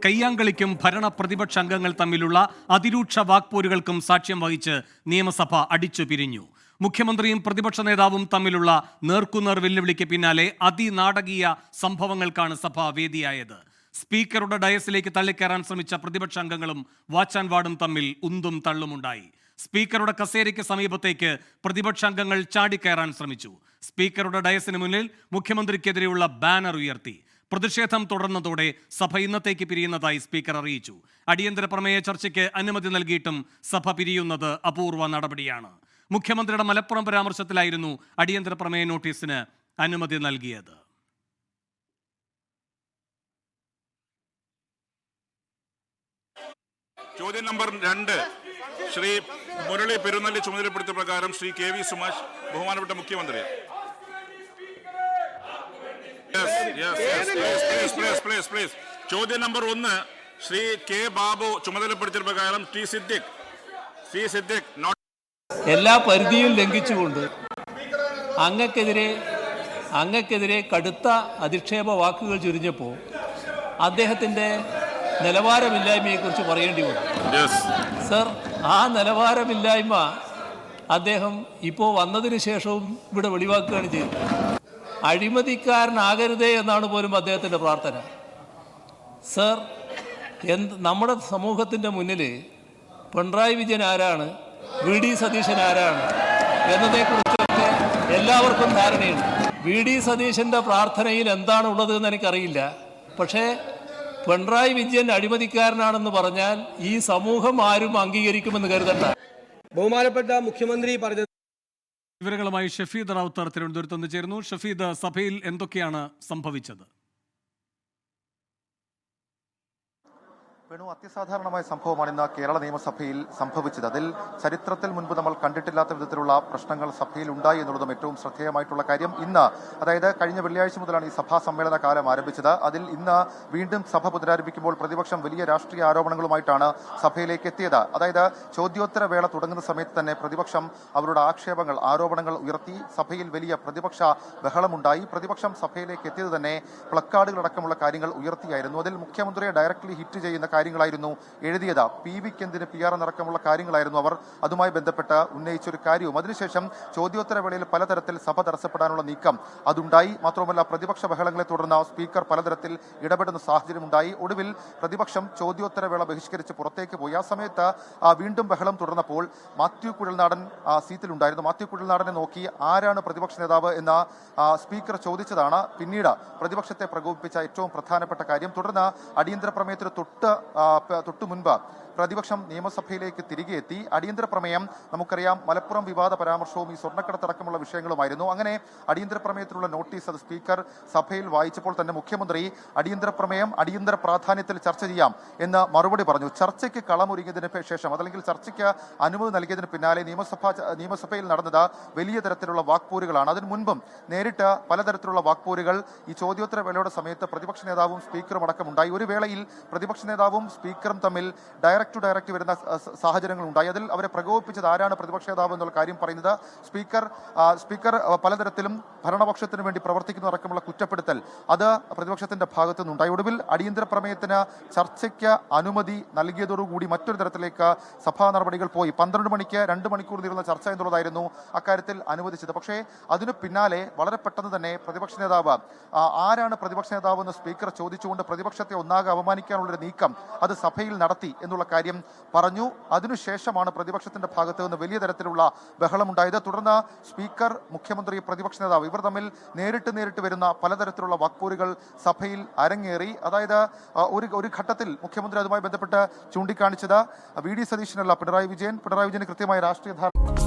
കയ്യാങ്കളിക്കും ഭരണ പ്രതിപക്ഷ അംഗങ്ങൾ തമ്മിലുള്ള അതിരൂക്ഷ വാക്പോരുകൾക്കും സാക്ഷ്യം വഹിച്ച് നിയമസഭ അടിച്ചു പിരിഞ്ഞു. മുഖ്യമന്ത്രിയും പ്രതിപക്ഷ നേതാവും തമ്മിലുള്ള നേർക്കുനേർ വെല്ലുവിളിക്ക് പിന്നാലെ അതിനാടകീയ സംഭവങ്ങൾക്കാണ് സഭ വേദിയായത്. സ്പീക്കറുടെ ഡയസിലേക്ക് തള്ളിക്കയറാൻ ശ്രമിച്ച പ്രതിപക്ഷ അംഗങ്ങളും വാച്ച് ആൻഡ് വാർഡും തമ്മിൽ ഉന്തും തള്ളുമുണ്ടായി. സ്പീക്കറുടെ കസേരയ്ക്ക് സമീപത്തേക്ക് പ്രതിപക്ഷ അംഗങ്ങൾ ചാടിക്കയറാൻ ശ്രമിച്ചു. സ്പീക്കറുടെ ഡയസിന് മുന്നിൽ മുഖ്യമന്ത്രിക്കെതിരെയുള്ള ബാനർ ഉയർത്തി. പ്രതിഷേധം തുടർന്നതോടെ സഭ ഇന്നത്തേക്ക് പിരിയുന്നതായി സ്പീക്കർ അറിയിച്ചു. അടിയന്തര പ്രമേയ ചർച്ചയ്ക്ക് അനുമതി നൽകിയിട്ടും സഭ പിരിയുന്നത് അപൂർവ നടപടിയാണ്. മുഖ്യമന്ത്രിയുടെ മലപ്പുറം പരാമർശത്തിലായിരുന്നു അടിയന്തര പ്രമേയ നോട്ടീസിന് അനുമതി നൽകിയത്. ചോദ്യം നമ്പർ 2 ശ്രീ മുരളി പെരുന്നല്ലി ചുമതലപ്പെടുത്തിയ പ്രകാരം ശ്രീ KV സുമേഷ്, ബഹുമാനപ്പെട്ട മുഖ്യമന്ത്രി. ചോദ്യം നമ്പർ 1 ശ്രീ K ബാബു ചുമതലപ്പെടുത്തിയ പ്രകാരം ടി സിദ്ദിഖ് എല്ലാ പരിധിയും ലംഘിച്ചുകൊണ്ട് അങ്ങക്കെതിരെ കടുത്ത അധിക്ഷേപ വാക്കുകൾ ചുരിഞ്ഞപ്പോൾ അദ്ദേഹത്തിൻ്റെ നിലവാരമില്ലായ്മയെക്കുറിച്ച് പറയേണ്ടി വന്നു. സർ, ആ നിലവാരമില്ലായ്മ അദ്ദേഹം ഇപ്പോൾ വന്നതിന് ശേഷവും ഇവിടെ വെളിവാക്കുകയാണ് ചെയ്തത്. അഴിമതിക്കാരനാകരുതേ എന്നാണ് പോലും അദ്ദേഹത്തിൻ്റെ പ്രാർത്ഥന. സർ, നമ്മുടെ സമൂഹത്തിൻ്റെ മുന്നിൽ പിണറായി വിജയൻ ആരാണ്, VD സതീശൻ ആരാണ് എന്നതേക്കുറിച്ചൊക്കെ എല്ലാവർക്കും ധാരണയുണ്ട്. VD സതീശൻ്റെ പ്രാർത്ഥനയിൽ എന്താണുള്ളത് എന്ന് എനിക്കറിയില്ല. പക്ഷേ പിണറായി വിജയൻ അഴിമതിക്കാരനാണെന്ന് പറഞ്ഞാൽ ഈ സമൂഹം ആരും അംഗീകരിക്കുമെന്ന് കരുതണ്ട. ബഹുമാനപ്പെട്ട മുഖ്യമന്ത്രി പറഞ്ഞത്. വിവരങ്ങളുമായി ഷഫീദ് റാവുത്തർ തിരുവനന്തപുരത്ത് നിന്ന് ചേരുന്നു. ഷഫീദ്, സഭയിൽ എന്തൊക്കെയാണ് സംഭവിച്ചത്? വേണു, അത്യസാധാരണമായ സംഭവമാണ് ഇന്ന് കേരള നിയമസഭയിൽ സംഭവിച്ചത്. അതിൽ ചരിത്രത്തിൽ മുൻപ് നമ്മൾ കണ്ടിട്ടില്ലാത്ത വിധത്തിലുള്ള പ്രശ്നങ്ങൾ സഭയിൽ ഉണ്ടായി എന്നുള്ളതും ഏറ്റവും ശ്രദ്ധേയമായിട്ടുള്ള കാര്യം. ഇന്ന്, അതായത് കഴിഞ്ഞ വെള്ളിയാഴ്ച മുതലാണ് ഈ സഭാ സമ്മേളന കാലം ആരംഭിച്ചത്. അതിൽ ഇന്ന് വീണ്ടും സഭ പുനരാരംഭിക്കുമ്പോൾ പ്രതിപക്ഷം വലിയ രാഷ്ട്രീയ ആരോപണങ്ങളുമായിട്ടാണ് സഭയിലേക്ക് എത്തിയത്. അതായത് ചോദ്യോത്തര വേള തുടങ്ങുന്ന സമയത്ത് തന്നെ പ്രതിപക്ഷം അവരുടെ ആരോപണങ്ങൾ ഉയർത്തി. സഭയിൽ വലിയ പ്രതിപക്ഷ ബഹളമുണ്ടായി. പ്രതിപക്ഷം സഭയിലേക്ക് എത്തിയത് തന്നെ പ്ലക്കാർഡുകളടക്കമുള്ള കാര്യങ്ങൾ ഉയർത്തിയായിരുന്നു. അതിൽ മുഖ്യമന്ത്രിയെ ഡയറക്ട്ലി ഹിറ്റ് ചെയ്യുന്ന കാര്യങ്ങളായിരുന്നു എഴുതിയത്. PVക്ക് എന്തിന് PR എന്നടക്കമുള്ള കാര്യങ്ങളായിരുന്നു അവർ അതുമായി ബന്ധപ്പെട്ട് ഉന്നയിച്ചൊരു കാര്യവും. അതിനുശേഷം ചോദ്യോത്തര വേളയിൽ പലതരത്തിൽ സഭ തടസ്സപ്പെടാനുള്ള നീക്കം അതുണ്ടായി. മാത്രമല്ല, പ്രതിപക്ഷ ബഹളങ്ങളെ തുടർന്ന് സ്പീക്കർ പലതരത്തിൽ ഇടപെടുന്ന സാഹചര്യമുണ്ടായി. ഒടുവിൽ പ്രതിപക്ഷം ചോദ്യോത്തര വേള ബഹിഷ്കരിച്ച് പുറത്തേക്ക് പോയി. ആ സമയത്ത് വീണ്ടും ബഹളം തുടർന്നപ്പോൾ മാത്യു കുഴൽനാടൻ സീറ്റിലുണ്ടായിരുന്നു. മാത്യു കുഴൽനാടനെ നോക്കി ആരാണ് പ്രതിപക്ഷ നേതാവ് എന്ന് സ്പീക്കർ ചോദിച്ചതാണ് പിന്നീട് പ്രതിപക്ഷത്തെ പ്രകോപിപ്പിച്ച ഏറ്റവും പ്രധാനപ്പെട്ട കാര്യം. തുടർന്ന് അടിയന്തര പ്രമേയത്തിന് തൊട്ടു മുൻപ് പ്രതിപക്ഷം നിയമസഭയിലേക്ക് തിരികെ എത്തി. അടിയന്തര പ്രമേയം നമുക്കറിയാം, മലപ്പുറം വിവാദ പരാമർശവും ഈ സ്വർണ്ണക്കടത്തടക്കമുള്ള വിഷയങ്ങളുമായിരുന്നു. അങ്ങനെ അടിയന്തര പ്രമേയത്തിലുള്ള നോട്ടീസ് അത് സ്പീക്കർ സഭയിൽ വായിച്ചപ്പോൾ തന്നെ മുഖ്യമന്ത്രി അടിയന്തര പ്രമേയം അടിയന്തര പ്രാധാന്യത്തിൽ ചർച്ച ചെയ്യാം എന്ന് മറുപടി പറഞ്ഞു. ചർച്ചയ്ക്ക് കളമൊരുങ്ങിയതിന് ശേഷം, അതല്ലെങ്കിൽ ചർച്ചയ്ക്ക് അനുമതി നൽകിയതിന് പിന്നാലെ നിയമസഭയിൽ നടന്നത് വലിയ തരത്തിലുള്ള വാക്പോരുകളാണ്. അതിനു മുൻപും നേരിട്ട് പലതരത്തിലുള്ള വാക്പോരുകൾ ഈ ചോദ്യോത്തര വേളയുടെ സമയത്ത് പ്രതിപക്ഷ നേതാവും സ്പീക്കറും അടക്കമുണ്ടായി. ഒരു വേളയിൽ പ്രതിപക്ഷ നേതാവും സ്പീക്കറും തമ്മിൽ ഡയറക്റ്റ് വരുന്ന സാഹചര്യങ്ങൾ ഉണ്ടായി. അതിൽ അവരെ പ്രകോപിപ്പിച്ചത് ആരാണ് പ്രതിപക്ഷ നേതാവ് എന്നുള്ള കാര്യം പറയുന്നത് സ്പീക്കർ പലതരത്തിലും ഭരണപക്ഷത്തിന് വേണ്ടി പ്രവർത്തിക്കുന്നതടക്കമുള്ള കുറ്റപ്പെടുത്തൽ അത് പ്രതിപക്ഷത്തിന്റെ ഭാഗത്തു നിന്നുണ്ടായി. ഒടുവിൽ അടിയന്തര പ്രമേയത്തിന് ചർച്ചയ്ക്ക് അനുമതി നൽകിയതോടുകൂടി മറ്റൊരു തരത്തിലേക്ക് സഭാ നടപടികൾ പോയി. 12 മണിക്ക് 2 മണിക്കൂർ നീളുന്ന ചർച്ച എന്നുള്ളതായിരുന്നു അക്കാര്യത്തിൽ അനുവദിച്ചത്. പക്ഷേ അതിനു പിന്നാലെ വളരെ പെട്ടെന്ന് തന്നെ പ്രതിപക്ഷ നേതാവ് ആരാണ് പ്രതിപക്ഷ നേതാവ് എന്ന് സ്പീക്കർ ചോദിച്ചുകൊണ്ട് പ്രതിപക്ഷത്തെ ഒന്നാകെ അപമാനിക്കാനുള്ളൊരു നീക്കം അത് സഭയിൽ നടത്തി എന്നുള്ള കാര്യം പറഞ്ഞു. അതിനുശേഷമാണ് പ്രതിപക്ഷത്തിന്റെ ഭാഗത്ത് നിന്ന് വലിയ തരത്തിലുള്ള ബഹളമുണ്ടായത്. തുടർന്ന് സ്പീക്കർ, മുഖ്യമന്ത്രി, പ്രതിപക്ഷ നേതാവ് ഇവർ തമ്മിൽ നേരിട്ട് വരുന്ന പലതരത്തിലുള്ള വാക്പോരുകൾ സഭയിൽ അരങ്ങേറി. അതായത് ഒരു ഘട്ടത്തിൽ മുഖ്യമന്ത്രി അതുമായി ബന്ധപ്പെട്ട് ചൂണ്ടിക്കാണിച്ചത് VD സതീശനല്ല പിണറായി വിജയന് കൃത്യമായ രാഷ്ട്രീയ ധാരണ